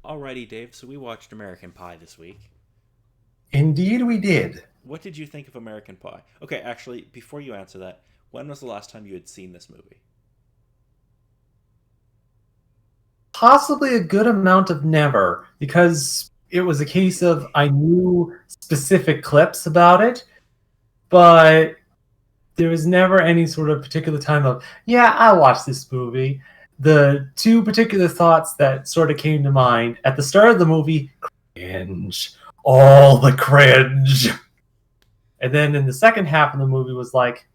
Alrighty, Dave. So we watched American Pie this week. Indeed, we did. What did you think of American Pie? Okay, actually, before you answer that, when was the last time you had seen this movie? Possibly a good amount of never, because it was a case of I knew specific clips about it, but there was never any sort of particular time of, yeah, I watched this movie. The two particular thoughts that sort of came to mind at the start of the movie, cringe. All the cringe. And then in the second half of the movie was like,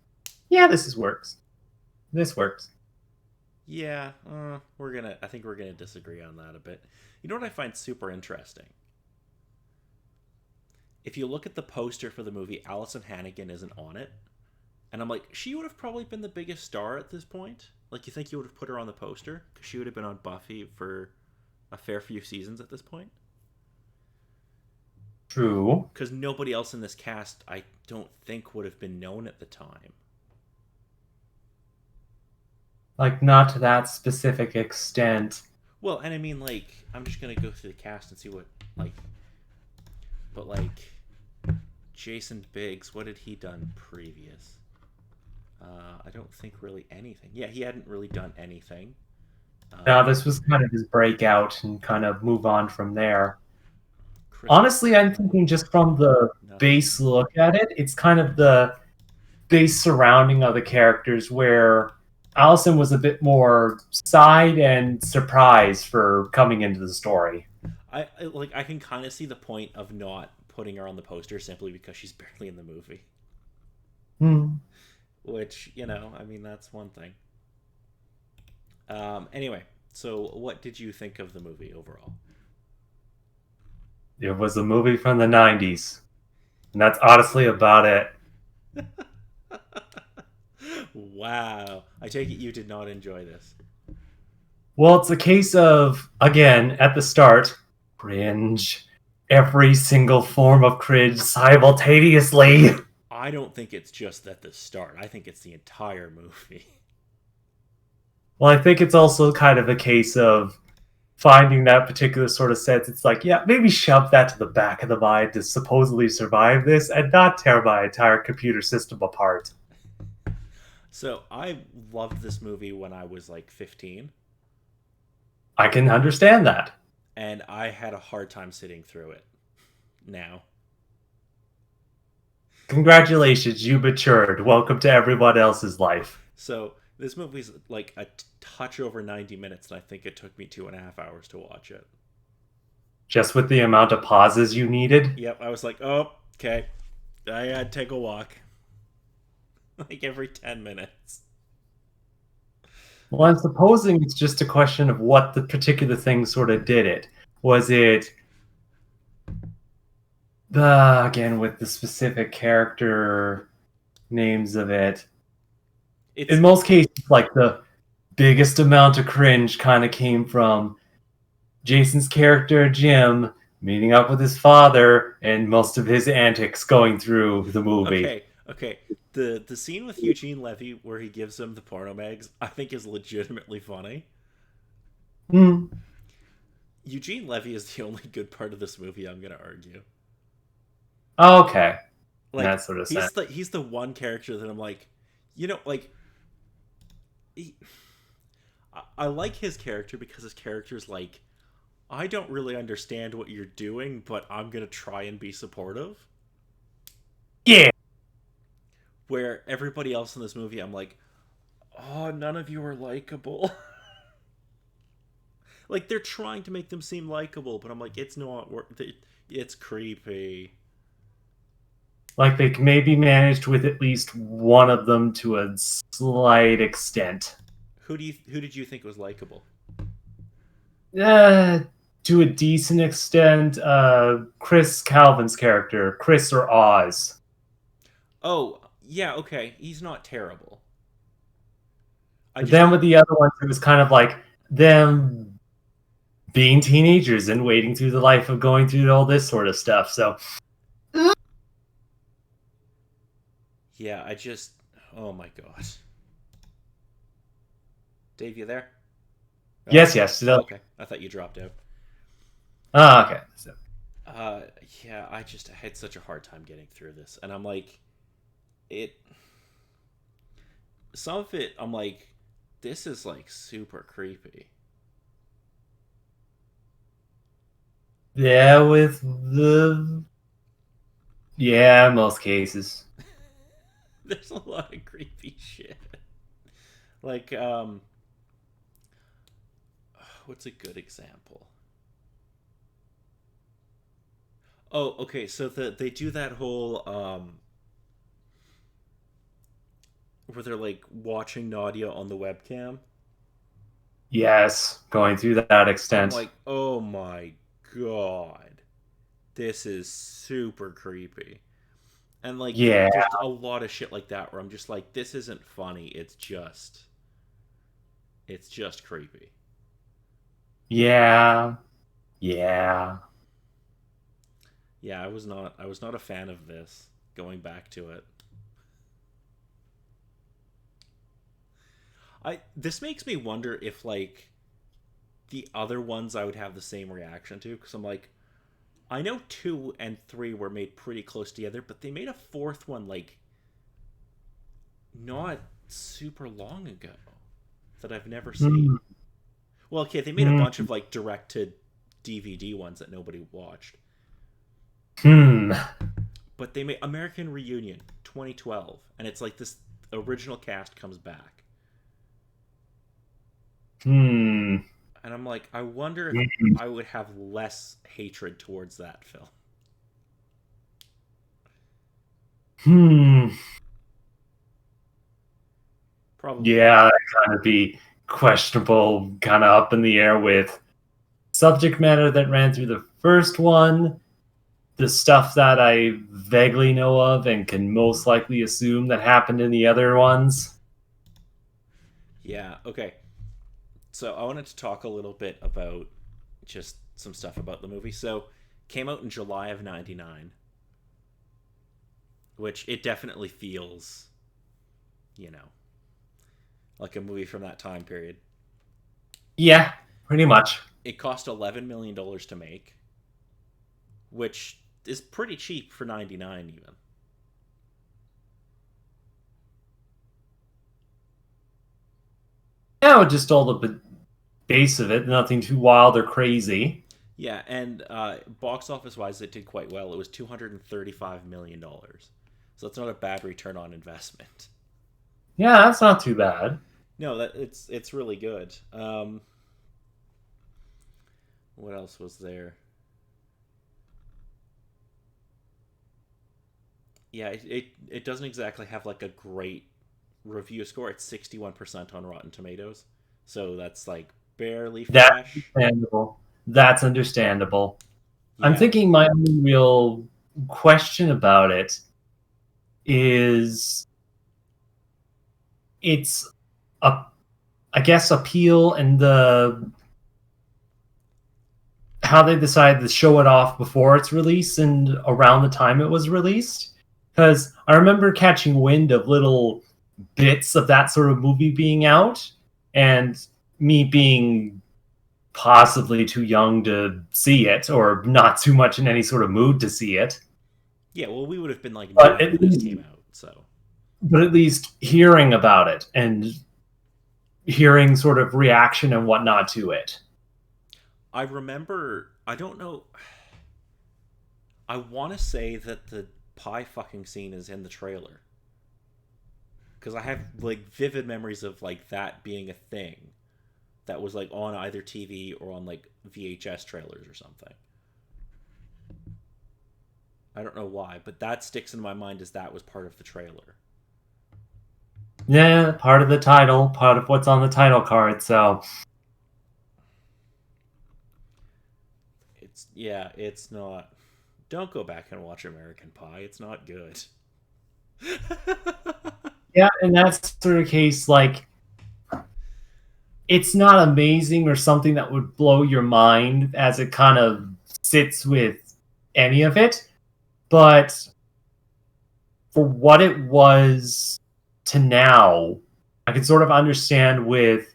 yeah, works. This works. Yeah, I think we're gonna disagree on that a bit. You know what I find super interesting? If you look at the poster for the movie, Allison Hannigan isn't on it, and I'm like, she would have probably been the biggest star at this point. Like, you think you would have put her on the poster because she would have been on Buffy for a fair few seasons at this point? True. Because nobody else in this cast, I don't think, would have been known at the time. Like, not to that specific extent. Well, and I mean, like, I'm just gonna go through the cast and see what, like, but like, Jason Biggs, what had he done previous? I don't think really anything. Yeah, he hadn't really done anything. Now, Um, this was kind of his breakout and kind of move on from there. Chris Honestly, I'm Pine, thinking just from the base nothing. look at it, it's kind of the base surrounding of the characters where Allison was a bit more side and surprise for coming into the story. I can kind of see the point of not putting her on the poster simply because she's barely in the movie. Hmm. Which, I mean, that's one thing. Anyway, so what did you think of the movie overall? It was a movie from the 90s. And that's honestly about it. Wow. I take it you did not enjoy this. Well, it's a case of, again, at the start, cringe. Every single form of cringe simultaneously. I don't think it's just at the start. I think it's the entire movie. Well, I think it's also kind of a case of finding that particular sort of sense. It's like, yeah, maybe shove that to the back of the mind to supposedly survive this and not tear my entire computer system apart. So I loved this movie when I was like 15, I can understand that. and I had a hard time sitting through it now. Congratulations, you matured. Welcome to everyone else's life. So this movie's like a touch over 90 minutes, and I think it took me 2.5 hours to watch it. Just with the amount of pauses you needed. Yep, I was like, oh, okay. I had to take a walk like every 10 minutes. Well, I'm supposing it's just a question of what the particular thing sort of did it. Was it the, again, with the specific character names of it? It's In most cases, like the biggest amount of cringe kind of came from Jason's character, Jim, meeting up with his father and most of his antics going through the movie. okay, okay. The scene with Eugene Levy where he gives him the porno mags, I think is legitimately funny. Hmm. Eugene Levy is the only good part of this movie, I'm gonna argue. Okay. In Like that sort of sense. he's the one character that I'm like, like he, I like his character because his character's like, I don't really understand what you're doing, but I'm gonna try and be supportive. Yeah. Where everybody else in this movie, I'm like, oh, none of you are likable. Like, they're trying to make them seem likable, but I'm like, it's not. It's creepy. Like they maybe managed with at least one of them to a slight extent. Who did you think was likable? Uh, to a decent extent, Chris Calvin's character, Chris or Oz. Oh, yeah, okay, he's not terrible. I But just then think, with the other ones, it was kind of like them being teenagers and wading through the life of going through all this sort of stuff. So, yeah, oh my god, Dave, you there? Oh, yes, yes. oh, okay. I thought you dropped out. Okay. So, Uh, yeah, I had such a hard time getting through this, and I'm like, it. Some of it, I'm like, this is like super creepy. yeah, with the most cases. There's a lot of creepy shit. Like, what's a good example? Oh, okay. So they do that whole where they're like watching Nadia on the webcam. Yes, going through that I'm extent. like, oh my god, this is super creepy. And like, Yeah, there's a lot of shit like that where I'm just like, this isn't funny. It's just creepy. yeah, yeah. Yeah, I was not a fan of this. Going back to it, I this makes me wonder if like the other ones I would have the same reaction to, because I'm like, I know 2 and 3 were made pretty close together, but they made a fourth one like not super long ago that I've never seen. Hmm. Well, okay, they made a Hmm. bunch of like direct to DVD ones that nobody watched, Hmm. but they made American Reunion 2012, and it's like this original cast comes back, Hmm. and I'm like, I wonder if I would have less hatred towards that film. Hmm. Probably Yeah, not. that kind of be questionable, kind of up in the air with subject matter that ran through the first one, the stuff that I vaguely know of and can most likely assume that happened in the other ones. Yeah. Okay. So I wanted to talk a little bit about just some stuff about the movie. So came out in July of '99, which it definitely feels, you know, like a movie from that time period. Yeah, pretty much. It cost $11 million to make, which is pretty cheap for '99 even. Yeah, with just all the base of it, nothing too wild or crazy. Yeah, and box office wise, it did quite well. It was $235 million, so that's not a bad return on investment. Yeah, that's not too bad. No, that it's really good. What else was there? Yeah, it doesn't exactly have like a great review score. It's 61% on Rotten Tomatoes, so that's like barely That's fresh. understandable. That's understandable. I'm Yeah, thinking my only real question about it is its a I guess appeal and the how they decided to show it off before its release and around the time it was released. Because I remember catching wind of little bits of that sort of movie being out, and me being possibly too young to see it, or not too much in any sort of mood to see it. yeah. Well, we would have been like But 9 at when this least, came out, so hearing about it and hearing sort of reaction and whatnot to it. I remember. I don't know. I want to say that the pie fucking scene is in the trailer because I have like vivid memories of like that being a thing that was like on either TV or on like VHS trailers or something. I don't know why, but that sticks in my mind as that was part of the trailer. Yeah, part of the title, part of what's on the title card. So It's not. Don't go back and watch American Pie. It's not good. yeah, and that's sort of case like it's not amazing or something that would blow your mind as it kind of sits with any of it, but for what it was to now, I can sort of understand with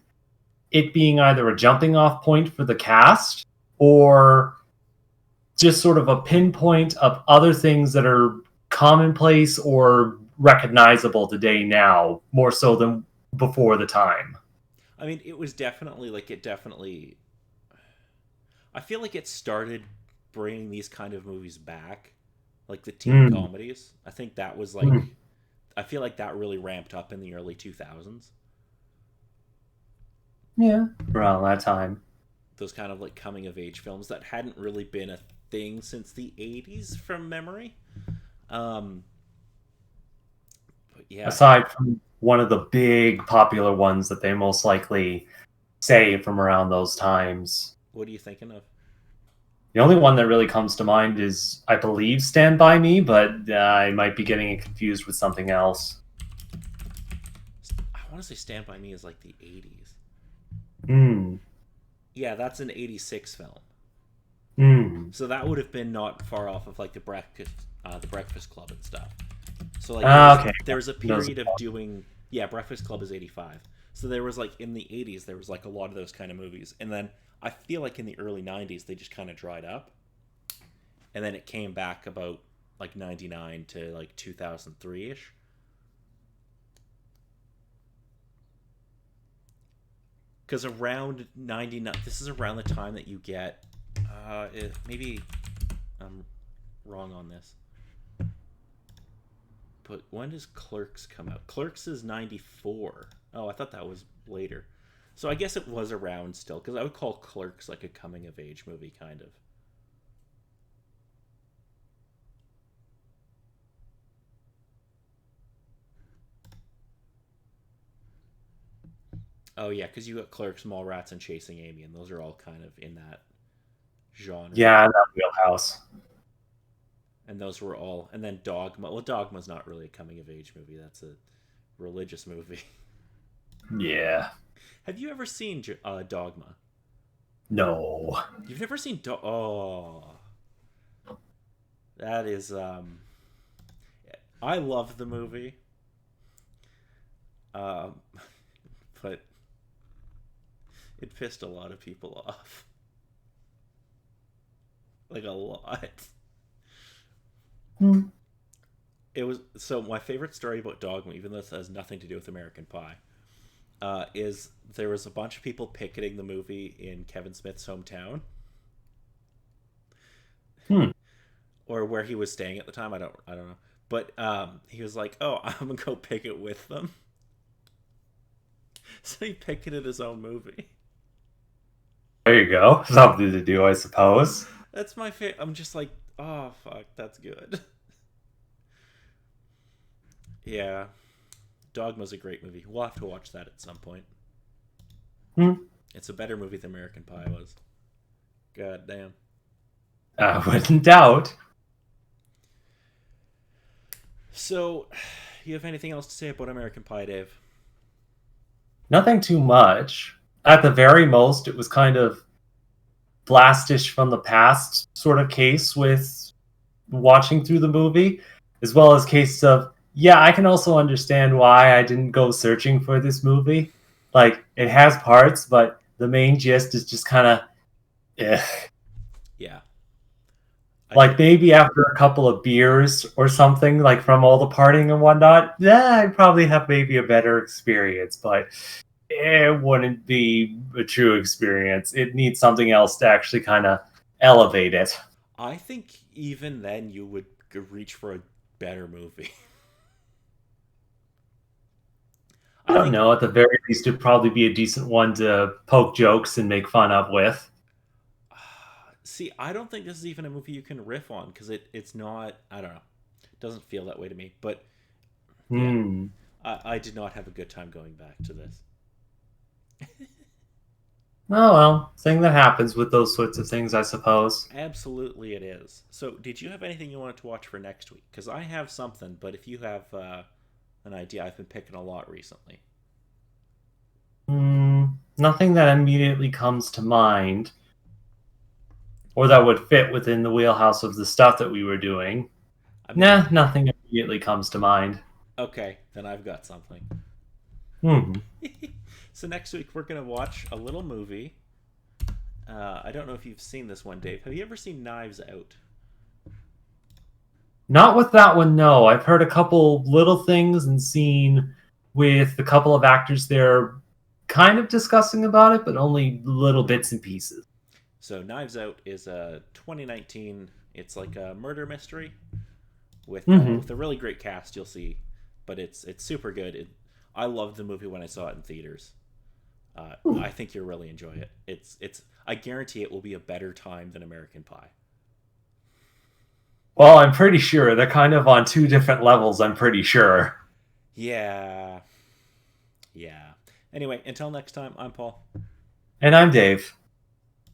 it being either a jumping off point for the cast or just sort of a pinpoint of other things that are commonplace or recognizable today now, more so than before the time. I mean, it was definitely like it definitely. I feel like it started bringing these kind of movies back, like the teen Mm, comedies. I think that was mm, like, I feel like that really ramped up in the early 2000s. yeah, around that time. Those kind of like coming of age films that hadn't really been a thing since the 80s from memory. Um, but yeah, Aside from one of the big popular ones that they most likely say from around those times. what are you thinking of? The only one that really comes to mind is, I believe, Stand By Me, but I might be getting it confused with something else. I want to say Stand By Me is like the 80s. Hmm. Yeah, that's an 86 film. Hmm. So that would have been not far off of like the Breakfast Club and stuff. So like Okay. there was a Those. period of doing, yeah, Breakfast Club is 85. So there was like in the 80s there was like a lot of those kind of movies. And then I feel like in the early 90s they just kind of dried up. And then it came back about like 99 to like 2003ish. Cuz around 99, this is around the time that you get maybe I'm wrong on this. But when does Clerks come out? Clerks is 94. Oh, I thought that was later. So I guess it was around still, because I would call Clerks like a coming of age movie, kind of. Oh, yeah, because you got Clerks, Mallrats, and Chasing Amy, and those are all kind of in that genre. Yeah, that wheelhouse. And those were all. And then Dogma. Well, Dogma's not really a coming of age movie, that's a religious movie. Yeah. Have you ever seen Dogma? No. You've never seen Oh. That is. I love the movie. Um, but it pissed a lot of people off. Like a lot. Hmm. It was so my favorite story about Dogma, even though this has nothing to do with American Pie, is there was a bunch of people picketing the movie in Kevin Smith's hometown, Hmm. or where he was staying at the time. I don't know, but he was like, "Oh, I'm gonna go picket with them." So he picketed his own movie. There you go. Something to do, I suppose. That's my favorite. I'm just like, oh fuck, that's good. Yeah, Dogma's a great movie. We'll have to watch that at some point. Hmm. It's a better movie than American Pie was. God damn. I wouldn't doubt. So, you have anything else to say about American Pie, Dave? Nothing too much. At the very most, it was kind of blastish from the past sort of case with watching through the movie, as well as cases of, yeah, I can also understand why I didn't go searching for this movie. Like, it has parts, but the main gist is just kind of, eh. Yeah, I Like, think. maybe after a couple of beers or something, like from all the partying and whatnot, yeah, I'd probably have maybe a better experience, but it wouldn't be a true experience. It needs something else to actually kind of elevate it. I think even then you would reach for a better movie. I I don't think. know. At the very least, it'd probably be a decent one to poke jokes and make fun of with. See, I don't think this is even a movie you can riff on because it's not. I don't know. It doesn't feel that way to me. But yeah, Hmm. I did not have a good time going back to this. Oh well, thing that happens with those sorts of things, I suppose. Absolutely, it is. So, did you have anything you wanted to watch for next week? Because I have something, but if you have an idea, I've been picking a lot recently. Hmm. Nothing that immediately comes to mind, or that would fit within the wheelhouse of the stuff that we were doing. I mean, Nah, nothing immediately comes to mind. okay, then I've got something. Hmm. So next week we're gonna watch a little movie I don't know if you've seen this one, Dave. Have you ever seen Knives Out? Not with that one, no. I've heard a couple little things and seen with a couple of actors there kind of discussing about it, but only little bits and pieces. So Knives Out is a 2019. It's like a murder mystery with a really great cast. You'll see, but it's super good. I loved the movie when I saw it in theaters. I think you'll really enjoy it. It's I guarantee it will be a better time than American Pie. Well, I'm pretty sure they're kind of on two different levels, I'm pretty sure. Yeah, yeah. Anyway, until next time, I'm Paul. And I'm Dave.